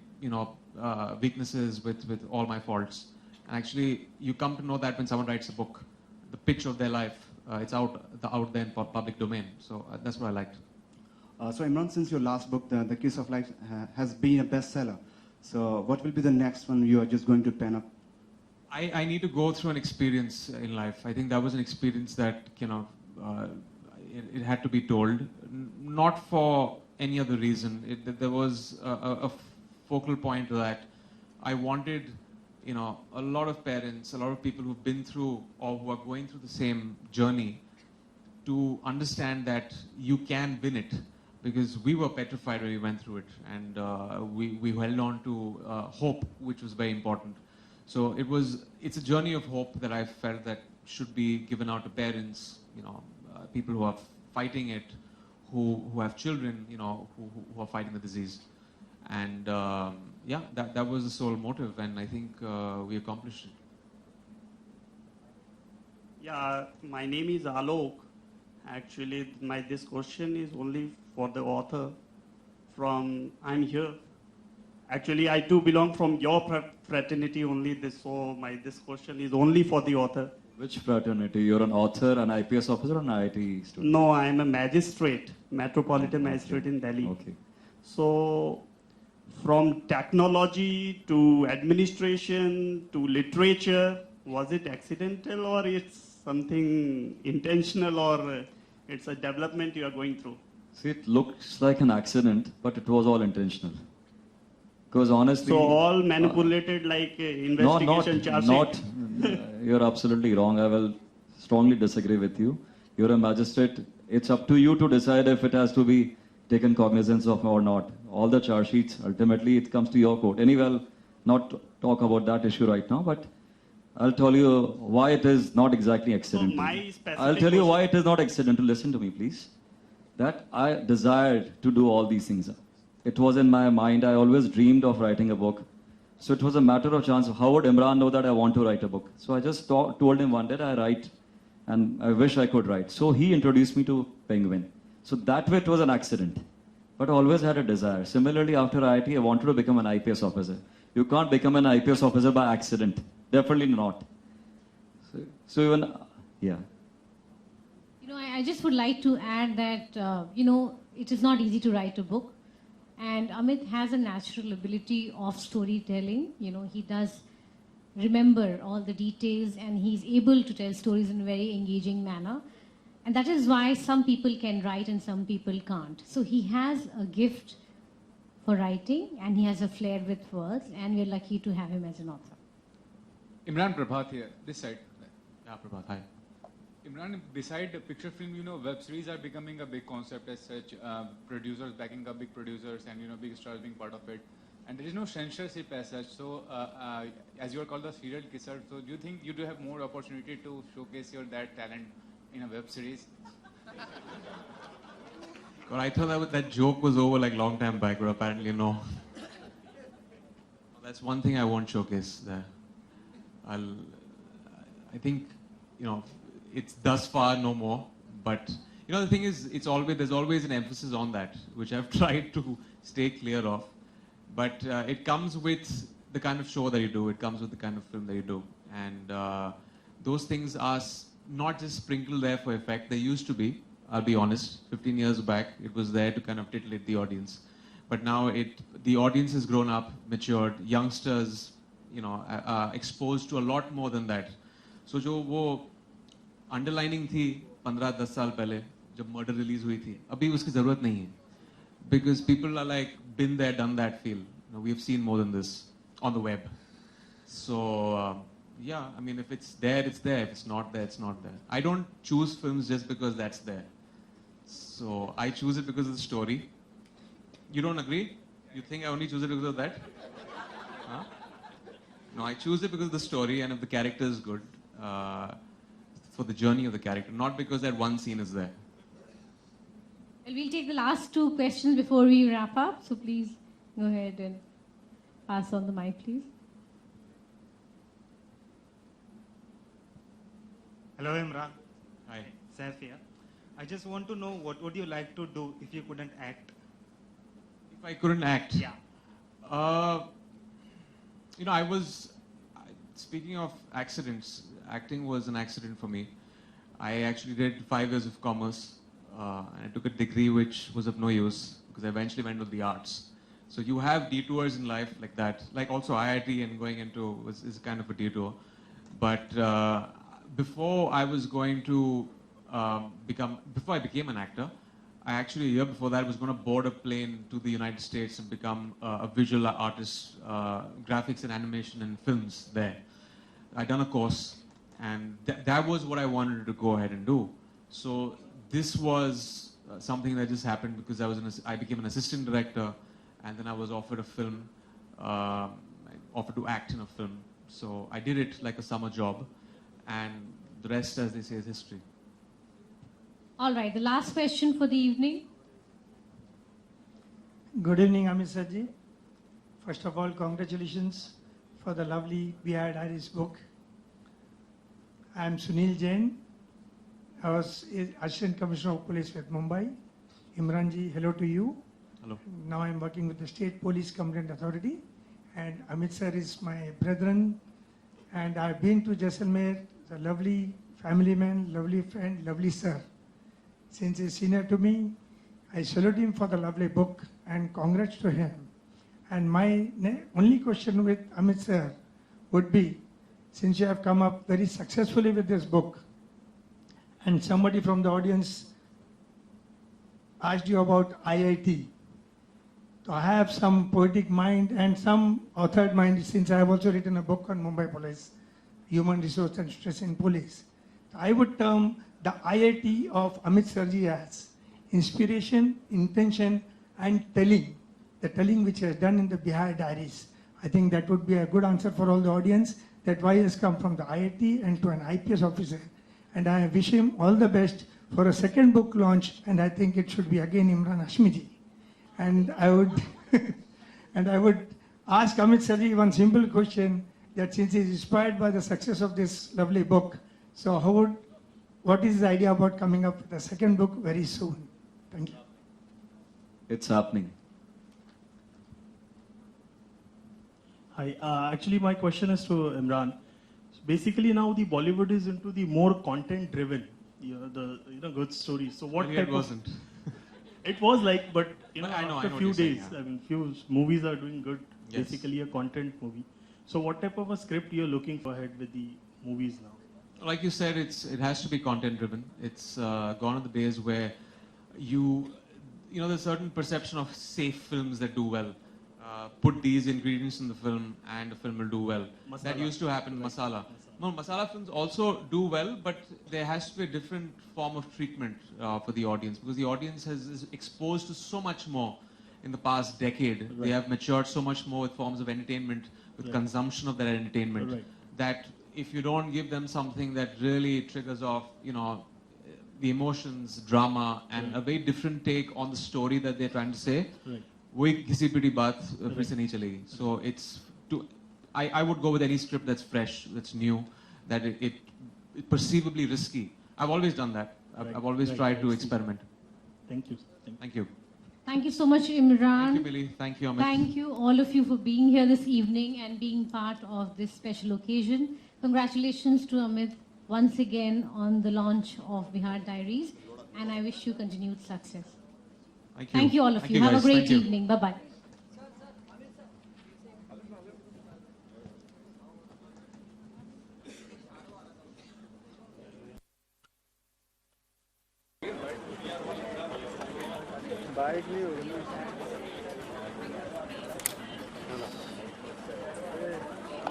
weaknesses, with all my faults. And actually, you come to know that when someone writes a book, the pitch of their life, it's out there in public domain. So that's what I liked. So Imran, since your last book, The Kiss of Life, has been a bestseller, so what will be the next one you are just going to pen up? I need to go through an experience in life. I think that was an experience that, it had to be told, not for any other reason. There was a focal point to that. I wanted, a lot of parents, a lot of people who've been through or who are going through the same journey to understand that you can win it, because we were petrified when we went through it, and we held on to hope, which was very important. So it's a journey of hope that I felt that should be given out to parents, people who are fighting it, who have children, who are fighting the disease. And that was the sole motive, and I think we accomplished it. Yeah, my name is Alok. Actually, this question is only for the author. I'm here. Actually, I too belong from your fraternity only. So this question is only for the author. Which fraternity? You're an author, an IPS officer, or an IIT student? No, I'm a magistrate, metropolitan magistrate in Delhi. Okay. So, from technology to administration to literature, was it accidental or it's something intentional, or it's a development you are going through? See, it looks like an accident, but it was all intentional. Because honestly... So all manipulated like investigation charge sheet? You're absolutely wrong. I will strongly disagree with you. You're a magistrate. It's up to you to decide if it has to be taken cognizance of or not. All the charge sheets, ultimately, it comes to your court. Anyway, I'll not talk about that issue right now, but I'll tell you why it is not exactly accidental. I'll tell you why it is not accidental. Listen to me, please. That I desired to do all these things. It was in my mind. I always dreamed of writing a book. So it was a matter of chance. How would Imran know that I want to write a book? So I just told him one day I write, and I wish I could write. So he introduced me to Penguin. So that way it was an accident. But I always had a desire. Similarly, after IIT, I wanted to become an IPS officer. You can't become an IPS officer by accident. Definitely not. So even, yeah. I just would like to add that, it is not easy to write a book. And Amit has a natural ability of storytelling. He does remember all the details, and he's able to tell stories in a very engaging manner. And that is why some people can write and some people can't. So he has a gift for writing, and he has a flair with words, and we're lucky to have him as an author. Imran, Prabhat here, this side. Yeah, Prabhat, hi. Imran, beside the picture film, web series are becoming a big concept as such, producers backing up big producers and, big stars being part of it. And there is no censorship as such. So, as you are called the serial kisser, so do you think you do have more opportunity to showcase that talent in a web series? God, I thought that joke was over like long time back, but apparently no. That's one thing I won't showcase there. I think, it's thus far no more, but the thing is, there's always an emphasis on that, which I've tried to stay clear of. But it comes with the kind of show that you do. It comes with the kind of film that you do, and those things are not just sprinkled there for effect. They used to be. I'll be honest. 15 years back, it was there to kind of titillate the audience. But now the audience has grown up, matured. Youngsters, exposed to a lot more than that. So जो वो underlining थी 15-10 साल पहले जब murder release हुई थी, अभी उसकी ज़रूरत नहीं है. Because people are like, been there, done that feel. We have seen more than this on the web. So, yeah, I mean, if it's there, it's there. If it's not there, it's not there. I don't choose films just because that's there. So, I choose it because of the story. You don't agree? You think I only choose it because of that? Huh? No, I choose it because of the story and if the character is good, for the journey of the character, not because that one scene is there. Well, we'll take the last two questions before we wrap up. So please go ahead and pass on the mic, please. Hello, Imran. Hi. Saif here. I just want to know what would you like to do if you couldn't act? If I couldn't act? Yeah. Speaking of accidents, acting was an accident for me. I actually did 5 years of commerce. And I took a degree which was of no use because I eventually went to the arts. So you have detours in life like that. Like also IIT and going into is kind of a detour. But before I was going to before I became an actor, I actually a year before that was going to board a plane to the United States and become a visual artist, graphics and animation and films there. I'd done a course and that was what I wanted to go ahead and do. So this was something that just happened because I became an assistant director and then I was offered a film, offered to act in a film. So I did it like a summer job and the rest, as they say, is history. All right, the last question for the evening. Good evening, Amit Sarji. First of all, congratulations for the lovely Bihar Diaries book. I am Sunil Jain. I was Assistant Commissioner of Police with Mumbai. Imranji, hello to you. Hello. Now I am working with the State Police Complaint Authority. And Amit sir is my brethren. And I've been to Jaisalmer, a lovely family man, lovely friend, lovely sir. Since he's senior to me, I salute him for the lovely book and congrats to him. And my only question with Amit sir would be, since you have come up very successfully with this book, and somebody from the audience asked you about IIT. So I have some poetic mind and some authored mind since I have also written a book on Mumbai Police, Human Resource and Stress in Police. So I would term the IIT of Amit Sarji as inspiration, intention and telling. The telling which he has done in the Bihar Diaries. I think that would be a good answer for all the audience that why he has come from the IIT and to an IPS officer. And I wish him all the best for a second book launch, and I think it should be again Imran Hashmiji. And I would ask Amit Sarji one simple question, that since he is inspired by the success of this lovely book, so what is his idea about coming up with a second book very soon? Thank you. It's happening. Hi, actually my question is to Imran. Basically now the Bollywood is into the more content driven, good stories. So what It wasn't. It was like, but I know after a what few you're saying, days, yeah. I mean, few movies are doing good. Yes. Basically a content movie. So what type of a script you're looking for ahead with the movies now? Like you said, it has to be content driven. It's gone are the days where there's a certain perception of safe films that do well. Put these ingredients in the film and the film will do well. Masala. That used to happen, masala. No, masala films also do well, but there has to be a different form of treatment for the audience because the audience is exposed to so much more in the past decade. Right. They have matured so much more with forms of entertainment, with consumption of that entertainment, that if you don't give them something that really triggers off, the emotions, drama, and a very different take on the story that they're trying to say, वही किसी पीढ़ी बात फिर से नहीं चलेगी. So I would go with any script that's fresh, that's new, that it perceivably risky. I've always done that. I've always tried to experiment. Thank you. Thank you. Thank you so much, Imran. Thank you, Billy. Thank you, Amit. Thank you, all of you, for being here this evening and being part of this special occasion. Congratulations to Amit once again on the launch of Bihar Diaries, and I wish you continued success. Thank you all of you. Have a great evening. Bye-bye. Height नहीं होगी ना।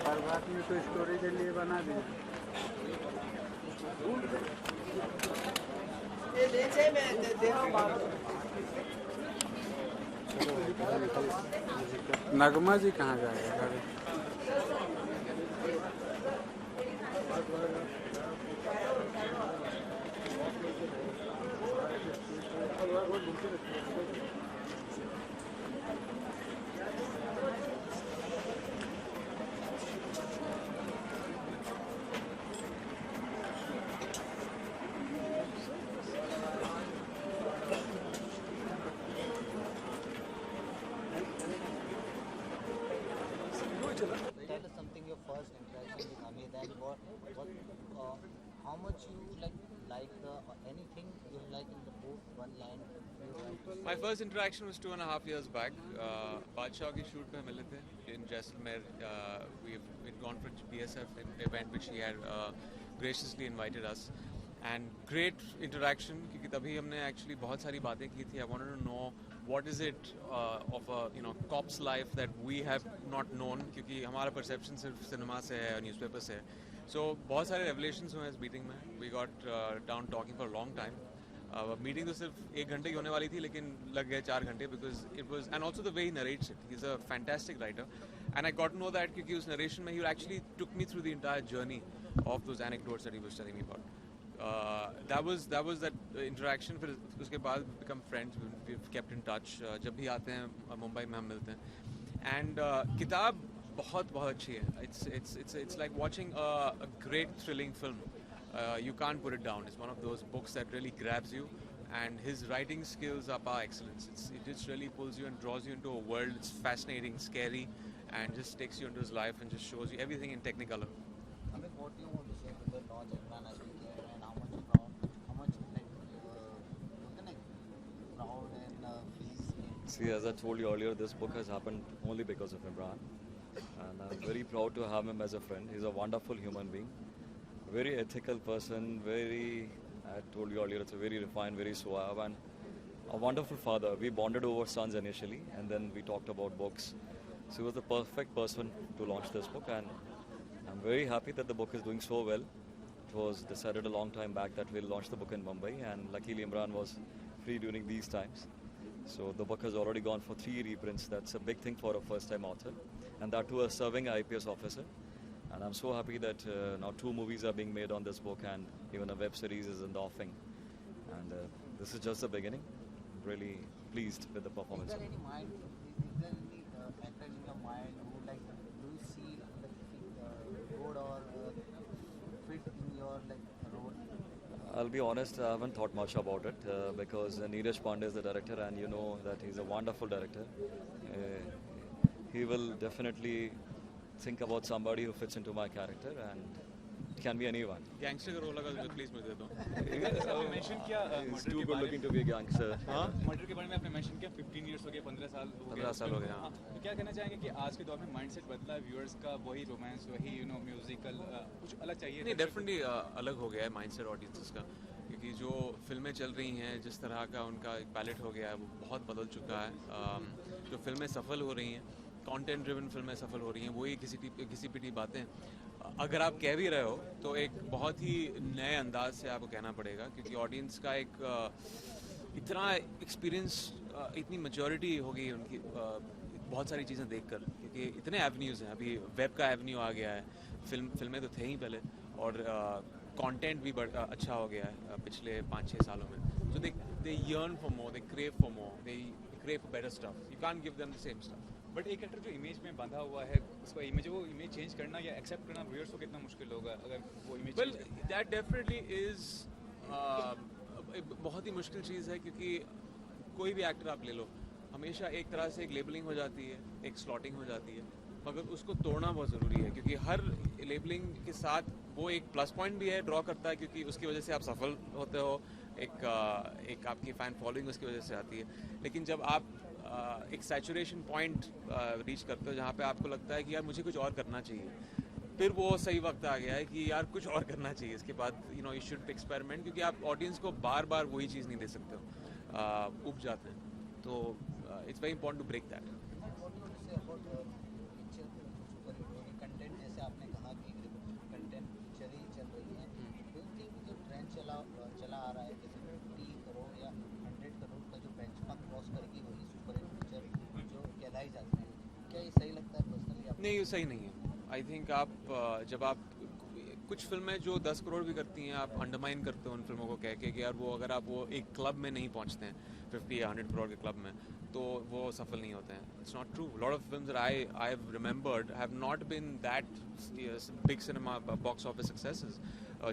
हर बात में तो story के लिए बना दी। नगमा जी कहाँ जाएगा? Tell us something your first interaction with Amit and how much you like anything you like in the book, one line. My first interaction was 2.5 years back. Badshah ki shoot pe hum mile the in Jaisalmer. We'd gone for BSF event which he had graciously invited us. And great interaction क्योंकि तभी हमने actually बहुत सारी बातें की थी. I wanted to know what is it of a cop's life that we have not known क्योंकि हमारा perception सिर्फ cinema से है और newspaper से है. So बहुत सारे revelations हुए इस meeting में. We got down talking for a long time. Meeting तो सिर्फ 1 घंटे की होने वाली थी लेकिन लग गए 4 घंटे because it was, and also the way he narrates it. He's a fantastic writer, and I got to know that क्योंकि उस narration में he actually took me through the entire journey of those anecdotes that he was telling me about. That was that interaction. फिर उसके बाद become friends. We've kept in touch. जब भी आते हैं मुंबई में हम मिलते हैं. And किताब बहुत अच्छी है. It's like watching a great thrilling film. You can't put it down. It's one of those books that really grabs you, and his writing skills are par excellence. It just really pulls you and draws you into a world. It's fascinating, scary, and just takes you into his life and just shows you everything in Technicolor. I mean, what do you want to say with the launch Imran as we came and how much proud and feels. See, as I told you earlier, this book has happened only because of Imran, and I'm very proud to have him as a friend. He's a wonderful human being. Very ethical person, I told you earlier, it's a very refined, very suave, and a wonderful father. We bonded over sons initially, and then we talked about books. So he was the perfect person to launch this book, and I'm very happy that the book is doing so well. It was decided a long time back that we'll launch the book in Mumbai, and luckily Imran was free during these times. So the book has already gone for 3 reprints. That's a big thing for a first-time author, and that too a serving IPS officer. And I'm so happy that now 2 movies are being made on this book, and even a web series is in the offing. And this is just the beginning. I'm really pleased with the performance. Is there any actor in your mind who do you see good or fit in your role? I'll be honest, I haven't thought much about it because Neeraj Pandey is the director, and you know that he's a wonderful director. He will definitely think about somebody who fits into my character, and it can be anyone. Gangster का role अगर please मुझे दे दो. आपने mention किया He's too good looking to be a gangster. हाँ, murder के बारे में आपने मेंशन किया 15 इयर्स हो गए, 15 साल हो गए. हाँ. तो क्या कहना चाहेंगे कि आज के दौर में माइंडसेट बदला है व्यूअर्स का, वही रोमांस, वही म्यूजिकल, कुछ अलग चाहिए? नहीं, डेफिनेटली अलग हो गया है माइंडसेट ऑडियंसेस का, क्योंकि जो फिल्में चल रही हैं, जिस तरह का उनका एक पैलेट हो गया है, वो बहुत बदल चुका है. जो फिल्में सफल हो रही हैं, कंटेंट ड्रिवन फिल्में सफल हो रही हैं, वही किसी पिटी बातें अगर आप कह भी रहे हो तो एक बहुत ही नए अंदाज से आपको कहना पड़ेगा, क्योंकि ऑडियंस का एक इतना एक्सपीरियंस, इतनी मैच्योरिटी हो गई उनकी बहुत सारी चीज़ें देखकर, क्योंकि इतने एवेन्यूज़ हैं. अभी वेब का एवेन्यू आ गया है, फिल्में तो थे ही पहले, और कंटेंट भी अच्छा हो गया है पिछले 5-6 सालों में. So they yearn for more, they crave for more, they crave for better stuff. You can't give them the same stuff. But एक एक्टर जो इमेज में बंधा हुआ है, उसका इमेज चेंज करना या एक्सेप्ट करना व्यूअर्स को कितना मुश्किल होगा अगर वो image. Well, that definitely is बहुत ही मुश्किल चीज़ है, क्योंकि कोई भी एक्टर आप ले लो, हमेशा एक तरह से एक लेबलिंग हो जाती है, एक स्लॉटिंग हो जाती है, मगर उसको तोड़ना बहुत ज़रूरी है, क्योंकि हर लेबलिंग के साथ वो एक प्लस पॉइंट भी है, ड्रॉ करता है, क्योंकि उसकी वजह से आप सफल होते हो, एक आपकी फ़ैन फॉलोइंग उसकी वजह से आती है. लेकिन जब आप एक सैचुरेशन पॉइंट रीच करते हो जहाँ पे आपको लगता है कि यार मुझे कुछ और करना चाहिए, फिर वो सही वक्त आ गया है कि यार कुछ और करना चाहिए. इसके बाद यू शुड एक्सपेरिमेंट, क्योंकि आप ऑडियंस को बार बार वही चीज़ नहीं दे सकते हो, उब जाते हैं. तो it's very important to break that. Content जैसे आपने कहा कि कंटेंट पिक्चर ही चल रही है, डू यू थिंक जो ट्रेंड चला आ रहा है जैसे 50 करोड़ या 100 करोड़ का जो बेंचमार्क क्रॉस करेगी वही सुपर हिट पिक्चर जो कहलाई जाती है, क्या ये सही लगता है पर्सनली आपको? नहीं, ये सही नहीं है. आई थिंक आप जब आप कुछ फिल्में जो 10 करोड़ भी करती हैं, आप अंडरमाइन करते हो उन फिल्मों को कह के कि यार वो अगर आप वो एक क्लब में नहीं पहुंचते हैं 50 या 100 करोड़ के क्लब में, तो वो सफल नहीं होते हैं. It's not true. Lot of films I have remembered have not been that big cinema box office successes.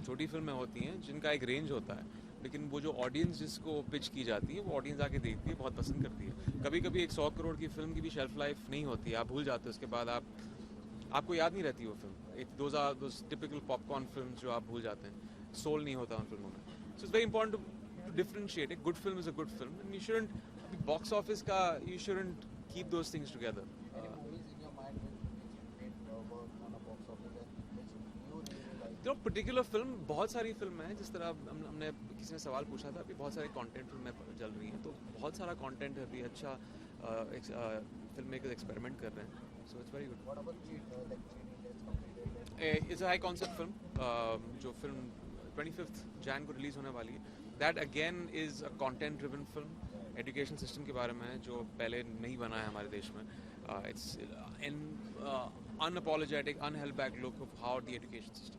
छोटी फिल्में होती हैं जिनका एक रेंज होता है, लेकिन वो जो ऑडियंस जिसको पिच की जाती है वो ऑडियंस आके देखती है, बहुत पसंद करती है. कभी कभी एक 100 करोड़ की फिल्म की भी शेल्फ लाइफ नहीं होती है, आप भूल जाते हो उसके बाद, आपको याद नहीं रहती वो फिल्म. Those are those typical popcorn films जो आप भूल जाते हैं, सोल नहीं होता उन फिल्मों में. So it's very important to differentiate. A good film is a good film and you shouldn't box office का, you shouldn't keep those things together. जो पर्टिकुलर फिल्म, बहुत सारी फिल्म है, जिस तरह हमने किसी ने सवाल पूछा था, अभी बहुत सारे कंटेंट फिल्में चल रही हैं, तो बहुत सारा कंटेंट है अभी. अच्छा फिल्म मेकर्स एक्सपेरिमेंट कर रहे हैं, सो it's very good. It's a high concept film. जो फिल्म 25 जैन को रिलीज होने वाली है, that again is a content driven film. Education system के बारे में है जो पहले नहीं बना है हमारे देश में. It's an unapologetic, unheld back look of how the education system